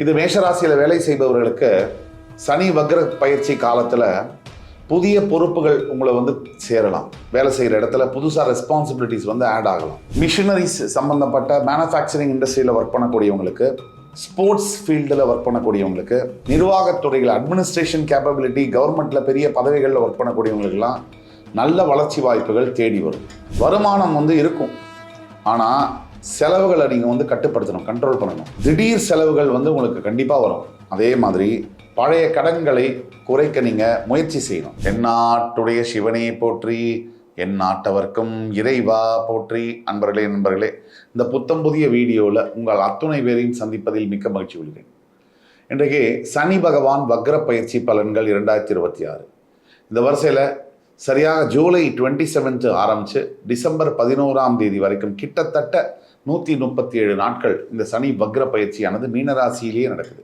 இது மேஷராசியில் வேலை செய்பவர்களுக்கு சனி வக்ர பயிற்சி காலத்தில் புதிய பொறுப்புகள் உங்களை சேரலாம். வேலை செய்கிற இடத்துல புதுசாக ரெஸ்பான்சிபிலிட்டிஸ் ஆட் ஆகலாம். மிஷினரிஸ் சம்மந்தப்பட்ட மேனுஃபேக்சரிங் இண்டஸ்ட்ரியில் ஒர்க் பண்ணக்கூடியவங்களுக்கு, ஸ்போர்ட்ஸ் ஃபீல்டில் ஒர்க் பண்ணக்கூடியவங்களுக்கு, நிர்வாகத்துறைகள் அட்மினிஸ்ட்ரேஷன் கேப்பபிலிட்டி, கவர்மெண்ட்டில் பெரிய பதவிகளில் ஒர்க் பண்ணக்கூடியவங்களுக்கெல்லாம் நல்ல வளர்ச்சி வாய்ப்புகள் தேடி வரும். வருமானம் இருக்கும், ஆனால் செலவுகளை நீங்கள் கட்டுப்படுத்தணும், கண்ட்ரோல் பண்ணணும். திடீர் செலவுகள் உங்களுக்கு கண்டிப்பாக வரும். அதே மாதிரி பழைய கடன்களை குறைக்க நீங்கள் முயற்சி செய்யணும். எந்நாட்டுடைய சிவனே போற்றி, என் நாட்டவர்க்கும் இறைவா போற்றி. நண்பர்களே, இந்த புத்தம் புதிய வீடியோவில் உங்கள் அத்துணை பேரையும் சந்திப்பதில் மிக்க மகிழ்ச்சி கொள்கிறேன். இன்றைக்கு சனி பகவான் வக்ர பயிற்சி பலன்கள் 2026. இந்த வரிசையில் சரியாக ஜூலை 27 ஆரம்பித்து டிசம்பர் 11 வரைக்கும் கிட்டத்தட்ட 137 நாட்கள் இந்த சனி வக்ர பயிற்சியானது மீனராசியிலேயே நடக்குது.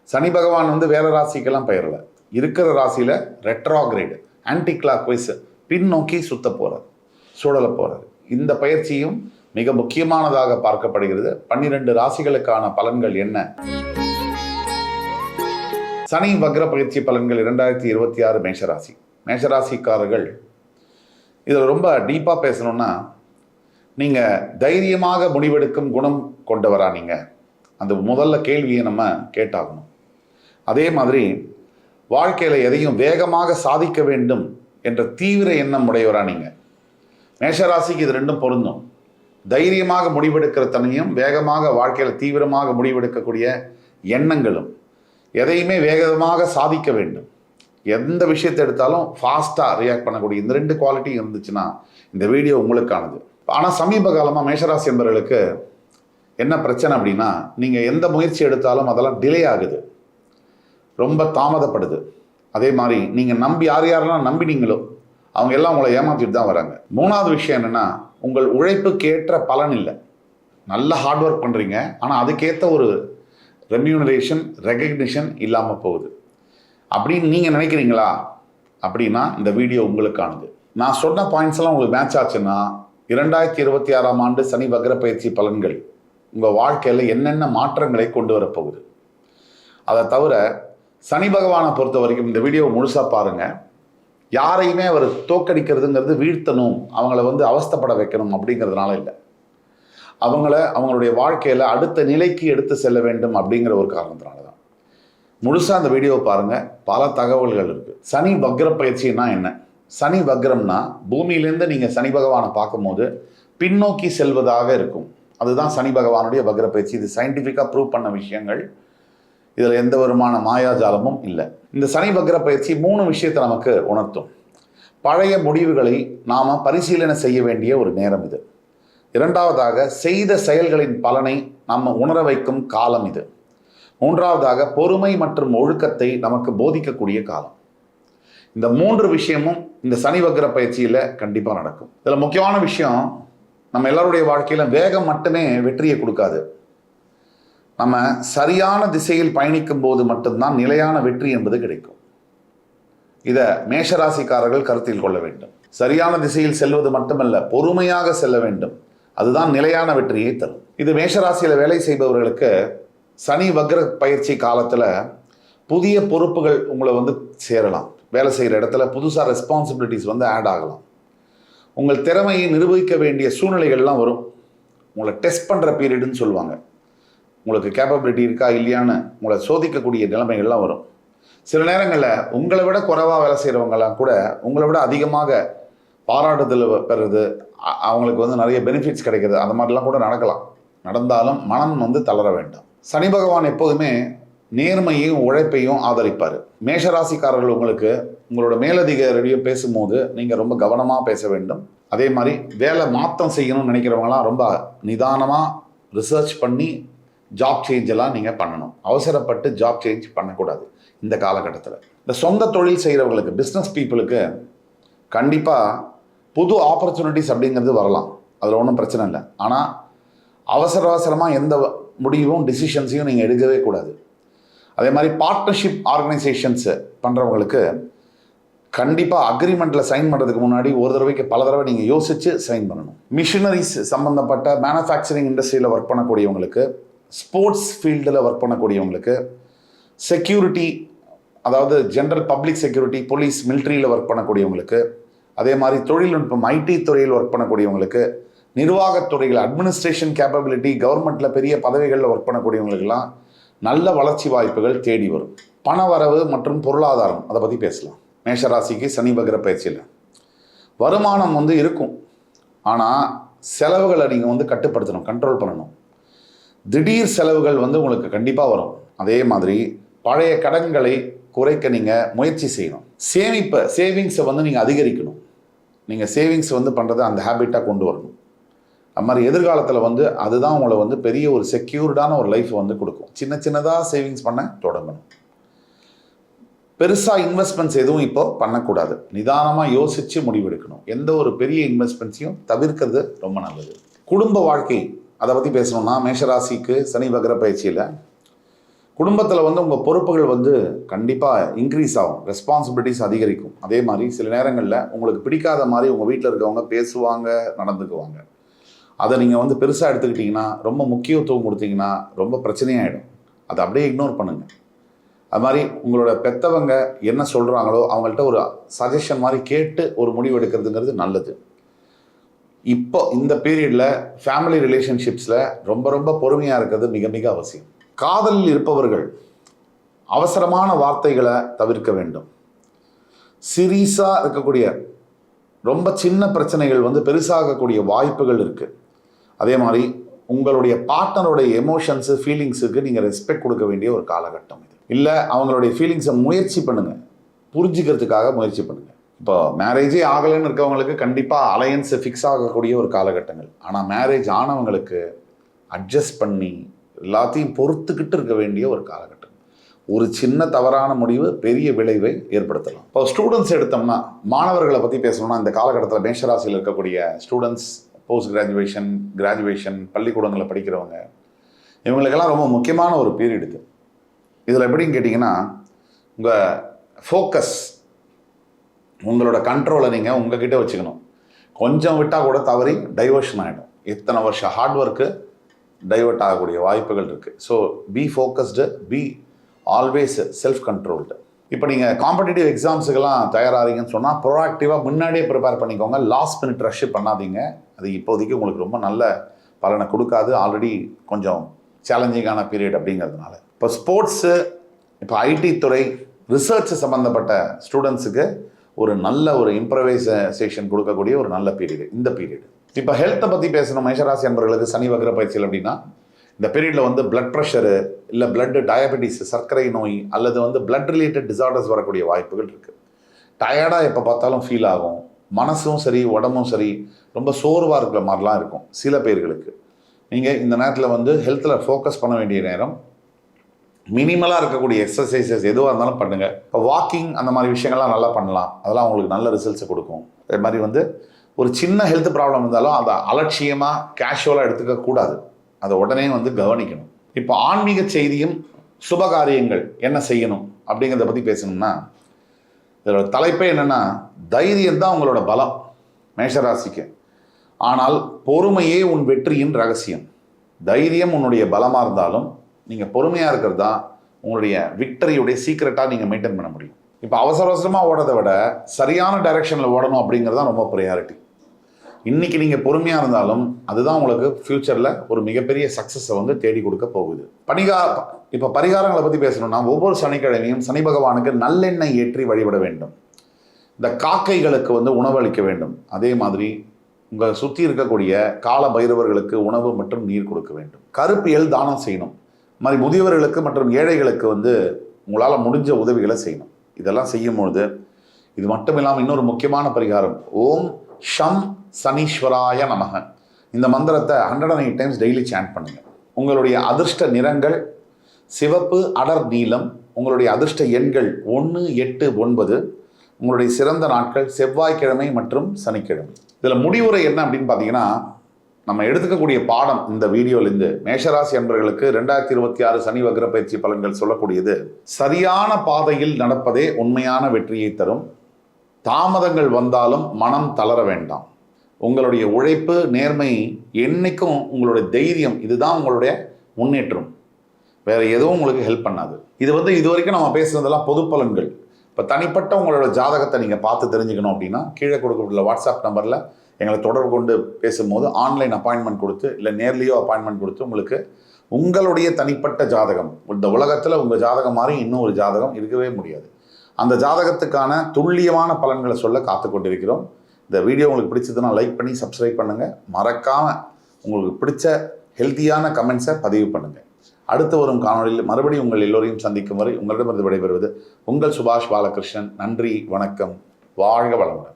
சனி பகவான் வேற ராசிக்கெல்லாம் பெயரல, இருக்கிற ராசியில் ரெட்ராகிரேடு, ஆன்டி கிளாக் வைஸ் பின்னோக்கி சுழல போகிறார். இந்த பயிற்சியும் மிக முக்கியமானதாக பார்க்கப்படுகிறது. 12 ராசிகளுக்கான பலன்கள் என்ன? சனி வக்ர பயிற்சி பலன்கள் 2026 மேஷராசி. மேஷராசிக்காரர்கள் இதில் ரொம்ப டீப்பாக பேசணும்னா, நீங்கள் தைரியமாக முடிவெடுக்கும் குணம் கொண்டவரா? நீங்கள் அந்த முதல்ல கேள்வியை நம்ம கேட்டாகணும். அதே மாதிரி வாழ்க்கையில் எதையும் வேகமாக சாதிக்க வேண்டும் என்ற தீவிர எண்ணம் உடையவரா? நீங்கள் மேஷராசிக்கு இது ரெண்டும் பொருந்தும். தைரியமாக முடிவெடுக்கிற தன்மையும், வேகமாக வாழ்க்கையில் தீவிரமாக முடிவெடுக்கக்கூடிய எண்ணங்களும், எதையுமே வேகமாக சாதிக்க வேண்டும், எந்த விஷயத்தை எடுத்தாலும் ஃபாஸ்ட்டாக ரியாக்ட் பண்ணக்கூடிய இந்த 2 குவாலிட்டி இருந்துச்சுன்னா இந்த வீடியோ உங்களுக்கானது. ஆனால் சமீப காலமாக மேஷராசி என்பவர்களுக்கு என்ன பிரச்சனை அப்படின்னா, நீங்கள் எந்த முயற்சி எடுத்தாலும் அதெல்லாம் டிலே ஆகுது, ரொம்ப தாமதப்படுது. அதே மாதிரி நீங்கள் யாரெல்லாம் நம்பினீங்களோ அவங்க எல்லாம் உங்களை ஏமாற்றிட்டு தான் வராங்க. 3வது விஷயம் என்னென்னா, உங்கள் உழைப்புக்கு ஏற்ற பலன் இல்லை. நல்ல ஹார்ட் ஒர்க் பண்ணுறீங்க, ஆனால் அதுக்கேற்ற ஒரு ரெம்யூனரேஷன், ரெகக்னிஷன் இல்லாமல் போகுது அப்படின்னு நீங்கள் நினைக்கிறீங்களா? அப்படின்னா இந்த வீடியோ உங்களுக்கானது. நான் சொன்ன பாயிண்ட்ஸ் எல்லாம் உங்களுக்கு மேட்ச் ஆச்சுன்னா 2026 சனி வக்ர பயிற்சி பலன்கள் உங்கள் வாழ்க்கையில் என்னென்ன மாற்றங்களை கொண்டு வரப்போகுது. அதை தவிர சனி பகவானை பொறுத்த வரைக்கும் இந்த வீடியோவை முழுசாக பாருங்கள். யாரையுமே அவர் தோக்கடிக்கிறதுங்கிறது வீழ்த்தணும், அவங்கள அவஸ்தைப்பட வைக்கணும் அப்படிங்கிறதுனால இல்லை. அவங்களுடைய வாழ்க்கையில் அடுத்த நிலைக்கு எடுத்து செல்ல வேண்டும் அப்படிங்கிற ஒரு காரணத்தினால தான். முழுசாக அந்த வீடியோவை பாருங்கள், பல தகவல்கள் இருக்குது. சனி வக்ர பயிற்சின்னா என்ன? சனி வக்ரம்னா பூமியிலேருந்து நீங்கள் சனி பகவானை பார்க்கும்போது பின்னோக்கி செல்வதாக இருக்கும். அதுதான் சனி பகவானுடைய வக்ர பயிற்சி. இது சயின்டிஃபிக்காக ப்ரூவ் பண்ண விஷயங்கள், இதில் எந்த விதமான மாயாஜாலமும் இல்லை. இந்த சனி வக்ர பயிற்சி 3 விஷயத்தை நமக்கு உணர்த்தும். பழைய முடிவுகளை நாம் பரிசீலனை செய்ய வேண்டிய ஒரு நேரம் இது. 2வதாக செய்த செயல்களின் பலனை நம்ம உணர வைக்கும் காலம் இது. 3வதாக பொறுமை மற்றும் ஒழுக்கத்தை நமக்கு போதிக்கக்கூடிய காலம். இந்த 3 விஷயமும் இந்த சனி வக்ர பயிற்சியில் கண்டிப்பாக நடக்கும். இதில் முக்கியமான விஷயம், நம்ம எல்லாருடைய வாழ்க்கையில் வேகம் மட்டுமே வெற்றியை கொடுக்காது. நம்ம சரியான திசையில் பயணிக்கும் போது மட்டும்தான் நிலையான வெற்றி என்பது கிடைக்கும். இதை மேஷராசிக்காரர்கள் கருத்தில் கொள்ள வேண்டும். சரியான திசையில் செல்வது மட்டுமல்ல, பொறுமையாக செல்ல வேண்டும். அதுதான் நிலையான வெற்றியை தரும். இது மேஷராசியில் வேலை செய்பவர்களுக்கு சனி வக்ர பயிற்சி காலத்தில் புதிய பொறுப்புகள் உங்களை சேரலாம். வேலை செய்கிற இடத்துல புதுசாக ரெஸ்பான்சிபிலிட்டிஸ் ஆட் ஆகலாம். உங்கள் திறமையை நிரூபிக்க வேண்டிய சூழ்நிலைகள்லாம் வரும். உங்களை டெஸ்ட் பண்ணுற பீரியடுன்னு சொல்லுவாங்க. உங்களுக்கு கேப்பபிலிட்டி இருக்கா இல்லையான்னு உங்களை சோதிக்கக்கூடிய நிலைமைகள்லாம் வரும். சில நேரங்களில் உங்களை விட குறைவாக வேலை செய்கிறவங்களாம் கூட உங்களை விட அதிகமாக பாராட்டுதல் பெறுறது, அவங்களுக்கு நிறைய பெனிஃபிட்ஸ் கிடைக்கிறது, அந்த மாதிரிலாம் கூட நடக்கலாம். நடந்தாலும் மனம் தளர வேண்டாம். சனி பகவான் எப்போதுமே நேர்மையையும் உழைப்பையும் ஆதரிப்பார். மேஷராசிக்காரர்கள் உங்களோட மேலதிகாரியும் பேசும்போது நீங்கள் ரொம்ப கவனமாக பேச வேண்டும். அதே மாதிரி வேலை மாற்றம் செய்யணும்னு நினைக்கிறவங்களாம் ரொம்ப நிதானமாக ரிசர்ச் பண்ணி ஜாப் சேஞ்செல்லாம் நீங்கள் பண்ணணும். அவசரப்பட்டு ஜாப் சேஞ்ச் பண்ணக்கூடாது இந்த காலகட்டத்தில். இந்த சொந்த தொழில் செய்கிறவங்களுக்கு, பிஸ்னஸ் பீப்புளுக்கு கண்டிப்பாக புது ஆப்பர்ச்சுனிட்டிஸ் அப்படிங்கிறது வரலாம். அதில் ஒன்றும் பிரச்சனை இல்லை. ஆனால் அவசரமாக எந்த முடிவும் டிசிஷன்ஸையும் நீங்கள் எடுக்கவே கூடாது. அதே மாதிரி பார்ட்னர்ஷிப் ஆர்கனைசேஷன்ஸு பண்ணுறவங்களுக்கு கண்டிப்பாக அக்ரிமெண்ட்டில் சைன் பண்ணுறதுக்கு முன்னாடி ஒரு தடவைக்கு பல தடவை நீங்கள் யோசித்து சைன் பண்ணணும். மிஷினரிஸ் சம்மந்தப்பட்ட மேனுஃபேக்சரிங் இண்டஸ்ட்ரியில் ஒர்க் பண்ணக்கூடியவங்களுக்கு, ஸ்போர்ட்ஸ் ஃபீல்டில் ஒர்க் பண்ணக்கூடியவங்களுக்கு, செக்யூரிட்டி, அதாவது ஜென்ரல் பப்ளிக் செக்யூரிட்டி, போலீஸ், மிலிட்ரியில் ஒர்க் பண்ணக்கூடியவங்களுக்கு, அதே மாதிரி தொழில்நுட்பம் ஐடி துறையில் ஒர்க் பண்ணக்கூடியவங்களுக்கு, நிர்வாகத்துறைகள் அட்மினிஸ்ட்ரேஷன் கேப்பபிலிட்டி, கவர்மெண்ட்டில் பெரிய பதவிகளில் ஒர்க் பண்ணக்கூடியவங்களுக்கெல்லாம் நல்ல வளர்ச்சி வாய்ப்புகள் தேடி வரும். பண வரவு மற்றும் பொருளாதாரம், அதை பற்றி பேசலாம். மேஷராசிக்கு சனி வக்ர பயிற்சியில் வருமானம் இருக்கும், ஆனால் செலவுகளை நீங்கள் கட்டுப்படுத்தணும், கண்ட்ரோல் பண்ணணும். திடீர் செலவுகள் உங்களுக்கு கண்டிப்பாக வரும். அதே மாதிரி பழைய கடன்களை குறைக்க நீங்கள் முயற்சி செய்யணும். சேவிங்ஸை நீங்கள் அதிகரிக்கணும். நீங்கள் சேவிங்ஸ் பண்ணுறது அந்த ஹேபிட்டாக கொண்டு வரணும். அது மாதிரி எதிர்காலத்தில் அதுதான் உங்களை பெரிய ஒரு செக்யூர்டான ஒரு லைஃப் கொடுக்கும். சின்ன சின்னதாக சேவிங்ஸ் பண்ண தொடங்கணும். பெருசாக இன்வெஸ்ட்மெண்ட்ஸ் எதுவும் இப்போ பண்ணக்கூடாது. நிதானமாக யோசித்து முடிவெடுக்கணும். எந்த ஒரு பெரிய இன்வெஸ்ட்மெண்ட்ஸையும் தவிர்க்கிறது ரொம்ப நல்லது. குடும்ப வாழ்க்கை, அதை பற்றி பேசணும்னா, மேஷராசிக்கு சனி வக்ர பயிற்சியில் குடும்பத்தில் உங்கள் பொறுப்புகள் கண்டிப்பாக இன்க்ரீஸ் ஆகும், ரெஸ்பான்சிபிலிட்டிஸ் அதிகரிக்கும். அதே மாதிரி சில நேரங்களில் உங்களுக்கு பிடிக்காத மாதிரி உங்கள் வீட்டில் இருக்கவங்க பேசுவாங்க, நடந்துக்குவாங்க. அதை நீங்கள் பெருசாக எடுத்துக்கிட்டிங்கன்னா, ரொம்ப முக்கியத்துவம் கொடுத்தீங்கன்னா ரொம்ப பிரச்சனையாயிடும். அதை அப்படியே இக்னோர் பண்ணுங்கள். அது மாதிரி உங்களோட பெற்றவங்க என்ன சொல்கிறாங்களோ அவங்கள்ட்ட ஒரு சஜஷன் மாதிரி கேட்டு ஒரு முடிவு எடுக்கிறதுங்கிறது நல்லது. இப்போ இந்த பீரியடில் ஃபேமிலி ரிலேஷன்ஷிப்ஸில் ரொம்ப ரொம்ப பொறுமையாக இருக்கிறது மிக மிக அவசியம். காதலில் இருப்பவர்கள் அவசரமான வார்த்தைகளை தவிர்க்க வேண்டும். சீரியஸாக இருக்கக்கூடிய ரொம்ப சின்ன பிரச்சனைகள் பெருசாகக்கூடிய வாய்ப்புகள் இருக்குது. அதே மாதிரி உங்களுடைய பார்ட்னருடைய எமோஷன்ஸு, ஃபீலிங்ஸுக்கு நீங்கள் ரெஸ்பெக்ட் கொடுக்க வேண்டிய ஒரு காலகட்டம் இது. இல்லை அவங்களுடைய ஃபீலிங்ஸை முயற்சி பண்ணுங்கள், புரிஞ்சுக்கிறதுக்காக முயற்சி பண்ணுங்கள். இப்போ மேரேஜே ஆகலைன்னு இருக்கவங்களுக்கு கண்டிப்பாக அலையன்ஸை ஃபிக்ஸ் ஆகக்கூடிய ஒரு காலகட்டங்கள். ஆனால் மேரேஜ் ஆனவங்களுக்கு அட்ஜஸ்ட் பண்ணி எல்லாத்தையும் பொறுத்துக்கிட்டு இருக்க வேண்டிய ஒரு காலகட்டம். ஒரு சின்ன தவறான முடிவு பெரிய விளைவை ஏற்படுத்தலாம். இப்போ ஸ்டூடெண்ட்ஸ் எடுத்தோம்னா, மாணவர்களை பற்றி பேசணும்னா, இந்த காலகட்டத்தில் மேஷராசியில் இருக்கக்கூடிய ஸ்டூடெண்ட்ஸ், போஸ்ட் கிராஜுவேஷன் பள்ளிக்கூடங்களில் படிக்கிறவங்க, இவங்களுக்கெல்லாம் ரொம்ப முக்கியமான ஒரு பீரியட் இது. இதில் எப்படின்னு கேட்டிங்கன்னா, உங்கள் ஃபோக்கஸ், உங்களோட கண்ட்ரோலை நீங்கள் உங்ககிட்ட வச்சுக்கணும். கொஞ்சம் விட்டால் கூட தவறி டைவர்ஷன் ஆகிடும். இத்தனை வருஷம் ஹார்ட் ஒர்க்கு டைவர்ட் ஆகக்கூடிய வாய்ப்புகள் இருக்குது. So be focused, be always self controlled. இப்போ நீங்கள் காம்படிட்டிவ் எக்ஸாம்ஸுக்கெல்லாம் தயாராகிறீங்கன்னு சொன்னால் ப்ரோஆக்டிவாக முன்னாடியே ப்ரிப்பேர் பண்ணிக்கோங்க. லாஸ்ட் மினிட் ரஷ் பண்ணாதீங்க. அது இப்போதைக்கு உங்களுக்கு ரொம்ப நல்ல பலனை கொடுக்காது. ஆல்ரெடி கொஞ்சம் சேலஞ்சிங்கான பீரியட் அப்படிங்கிறதுனால. இப்போ ஸ்போர்ட்ஸு, இப்போ ஐடி துறை, ரிசர்ச் சம்மந்தப்பட்ட ஸ்டூடெண்ட்ஸுக்கு ஒரு நல்ல ஒரு இம்ப்ரவைசேஷன் கொடுக்கக்கூடிய ஒரு நல்ல பீரியடு இந்த பீரியடு. இப்போ ஹெல்த்தை பற்றி பேசணும் மேஷராசி அன்பர்களுக்கு சனி வக்ர பயிற்சியில் அப்படின்னா, இந்த பீரியடில் பிளட் ப்ரெஷரு, இல்லை பிளட் டயபெட்டிஸ், சர்க்கரை நோய், அல்லது பிளட் ரிலேட்டட் டிசார்டர்ஸ் வரக்கூடிய வாய்ப்புகள் இருக்குது. டயர்டாக எப்போ பார்த்தாலும் ஃபீல் ஆகும். மனசும் சரி, உடம்பும் சரி, ரொம்ப சோர்வாக இருக்கிற மாதிரிலாம் இருக்கும் சில பேர்களுக்கு. நீங்கள் இந்த நேரத்தில் ஹெல்த்தில் ஃபோக்கஸ் பண்ண வேண்டிய நேரம். மினிமலாக இருக்கக்கூடிய எக்ஸசைசஸ் எதுவாக இருந்தாலும் பண்ணுங்கள். இப்போ வாக்கிங் அந்த மாதிரி விஷயங்கள்லாம் நல்லா பண்ணலாம். அதெல்லாம் உங்களுக்கு நல்ல ரிசல்ட்ஸை கொடுக்கும். அதே மாதிரி ஒரு சின்ன ஹெல்த் ப்ராப்ளம் இருந்தாலும் அதை அலட்சியமாக கேஷுவலாக எடுத்துக்கக்கூடாது. அதை உடனே கவனிக்கணும். இப்போ ஆன்மீக செய்தியும் சுபகாரியங்கள் என்ன செய்யணும் அப்படிங்கிறத பற்றி பேசணும்னா, இதோட தலைப்பே என்னென்னா, தைரியம் தான் உங்களோட பலம் மேஷராசிக்கு. ஆனால் பொறுமையே உன் வெற்றியின் ரகசியம். தைரியம் உன்னுடைய பலமாக இருந்தாலும் நீங்கள் பொறுமையாக இருக்கிறது தான் உங்களுடைய விக்டரியுடைய சீக்ரெட்டாக நீங்கள் மெயின்டைன் பண்ண முடியும். இப்போ அவசரமாக ஓடுறதை விட சரியான டைரெக்ஷனில் ஓடணும் அப்படிங்கிறது தான் ரொம்ப ப்ரையாரிட்டி. இன்றைக்கி நீங்கள் பொறுமையாக இருந்தாலும் அதுதான் உங்களுக்கு ஃப்யூச்சரில் ஒரு மிகப்பெரிய சக்ஸஸை தேடி கொடுக்க போகுது. இப்போ பரிகாரங்களை பற்றி பேசணும்னா, ஒவ்வொரு சனிக்கிழமையும் சனி பகவானுக்கு நல்லெண்ணெய் ஏற்றி வழிபட வேண்டும். இந்த காக்கைகளுக்கு உணவளிக்க வேண்டும். அதே மாதிரி உங்கள் சுற்றி இருக்கக்கூடிய கால பைரவர்களுக்கு உணவு மற்றும் நீர் கொடுக்க வேண்டும். கருப்பியல் தானம் செய்யணும். இது மாதிரி முதியவர்களுக்கு மற்றும் ஏழைகளுக்கு உங்களால் முடிஞ்ச உதவிகளை செய்யணும். இதெல்லாம் செய்யும்பொழுது, இது மட்டும் இல்லாமல் இன்னொரு முக்கியமான பரிகாரம், ஓம் ஷம் சனீஸ்வராய நமக, இந்த மந்திரத்தை 108 டைம்ஸ் டெய்லி சாண்ட் பண்ணுங்கள். உங்களுடைய அதிர்ஷ்ட நிறங்கள் சிவப்பு, அடர் நீலம். உங்களுடைய அதிர்ஷ்ட எண்கள் 1, 8, 9. உங்களுடைய சிறந்த நாட்கள் செவ்வாய்க்கிழமை மற்றும் சனிக்கிழமை. இதில் முடிவுரை என்ன அப்படின்னு பார்த்தீங்கன்னா, நம்ம எடுத்துக்கக்கூடிய பாடம் இந்த வீடியோலேருந்து மேஷராசி அன்பர்களுக்கு 2026 சனி வக்ர பயிற்சி பலன்கள் சொல்லக்கூடியது, சரியான பாதையில் நடப்பதே உண்மையான வெற்றியை தரும். தாமதங்கள் வந்தாலும் மனம் தளர வேண்டாம். உங்களுடைய உழைப்பு, நேர்மை, என்னைக்கும் உங்களுடைய தைரியம், இதுதான் உங்களுடைய முன்னேற்றம். வேறு எதுவும் உங்களுக்கு ஹெல்ப் பண்ணாது. இது இது வரைக்கும் நம்ம பேசுனதெல்லாம் பொது பலன்கள். இப்போ தனிப்பட்ட உங்களோட ஜாதகத்தை நீங்கள் பார்த்து தெரிஞ்சுக்கணும் அப்படின்னா கீழே கொடுக்கப்பட்டுள்ள வாட்ஸ்அப் நம்பரில் எங்களை தொடர்பு கொண்டு பேசும்போது ஆன்லைன் அப்பாயின்மெண்ட் கொடுத்து இல்லை நேர்லேயோ அப்பாயின்மெண்ட் கொடுத்து உங்களுக்கு உங்களுடைய தனிப்பட்ட ஜாதகம், இந்த உலகத்தில் உங்கள் ஜாதகம் மாதிரி இன்னும் ஒரு ஜாதகம் இருக்கவே முடியாது. அந்த ஜாதகத்துக்கான துல்லியமான பலன்களை சொல்ல காத்து கொண்டிருக்கிறோம். இந்த வீடியோ உங்களுக்கு பிடிச்சதுன்னா லைக் பண்ணி சப்ஸ்கிரைப் பண்ணுங்கள். மறக்காமல் உங்களுக்கு பிடிச்ச ஹெல்த்தியான கமெண்ட்ஸை பதிவு பண்ணுங்கள். அடுத்து வரும் காணொலியில் மறுபடியும் உங்கள் எல்லோரையும் சந்திக்கும் வரை உங்களிடமிருந்து விடைபெறுவது உங்கள் சுபாஷ் பாலகிருஷ்ணன். நன்றி, வணக்கம், வாழ்க வளமுடன்.